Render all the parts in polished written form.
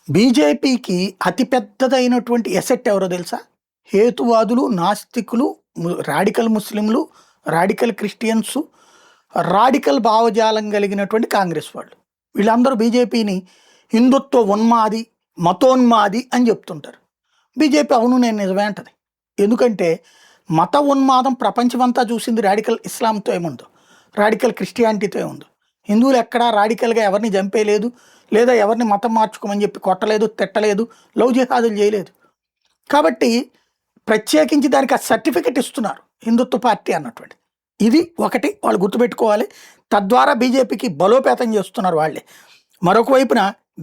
బీజేపీకి అతిపెద్దదైనటువంటి ఎసెట్ ఎవరో తెలుసా? హేతువాదులు, నాస్తికులు, రాడికల్ ముస్లింలు, రాడికల్ క్రిస్టియన్సు, రాడికల్ భావజాలం కలిగినటువంటి కాంగ్రెస్ వాళ్ళు. వీళ్ళందరూ బీజేపీని హిందుత్వ ఉన్మాది, మతోన్మాది అని చెప్తుంటారు. బీజేపీ అవును నేను నిజమే అంటది. ఎందుకంటే మత ఉన్మాదం ప్రపంచమంతా చూసింది రాడికల్ ఇస్లాంతో ఏముందో, రాడికల్ క్రిస్టియానిటీతో ఏముందో. హిందువులు ఎక్కడా రాడికల్గా ఎవరిని చంపేయలేదు, లేదా ఎవరిని మతం మార్చుకోమని చెప్పి కొట్టలేదు, తిట్టలేదు, లవ్ జిహాదులు చేయలేదు. కాబట్టి ప్రత్యేకించి దానికి ఆ సర్టిఫికెట్ ఇస్తున్నారు హిందుత్వ పార్టీ అన్నటువంటి. ఇది ఒకటి వాళ్ళు గుర్తుపెట్టుకోవాలి. తద్వారా బీజేపీకి బలోపేతం చేస్తున్నారు వాళ్ళే. మరొక వైపున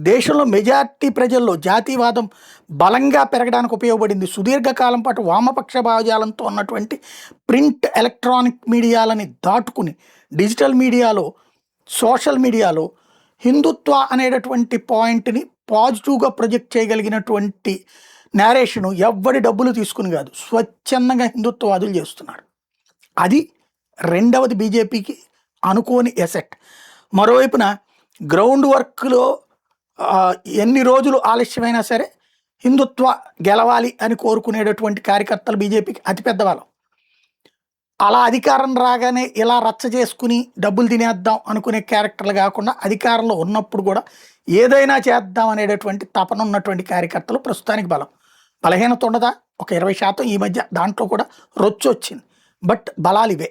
దేశంలో మెజార్టీ ప్రజల్లో జాతీయవాదం బలంగా పెరగడానికి ఉపయోగపడింది. సుదీర్ఘకాలం పాటు వామపక్ష భావజాలంతో ఉన్నటువంటి ప్రింట్, ఎలక్ట్రానిక్ మీడియాలని దాటుకుని డిజిటల్ మీడియాలో, సోషల్ మీడియాలో హిందుత్వ అనేటటువంటి పాయింట్ని పాజిటివ్గా ప్రొజెక్ట్ చేయగలిగినటువంటి నేరేషను ఎవ్వడి డబ్బులు తీసుకుని కాదు, స్వచ్ఛందంగా హిందుత్వవాదులు చేస్తున్నారు. అది రెండవది బీజేపీకి అనుకోని ఎసెట్. మరోవైపున గ్రౌండ్ వర్క్లో ఎన్ని రోజులు ఆలస్యమైనా సరే హిందుత్వ గెలవాలి అని కోరుకునేటటువంటి కార్యకర్తలు బీజేపీకి అతిపెద్ద బలం. అలా అధికారం రాగానే ఇలా రచ్చ చేసుకుని డబ్బులు తినేద్దాం అనుకునే క్యారెక్టర్లు కాకుండా అధికారంలో ఉన్నప్పుడు కూడా ఏదైనా చేద్దాం అనేటటువంటి తపన ఉన్నటువంటి కార్యకర్తలు ప్రస్తుతానికి బలం. బలహీనత ఉండదా? ఒక 20% ఈ మధ్య దాంట్లో కూడా రొచ్చొచ్చింది. బట్ బలాలు ఇవే.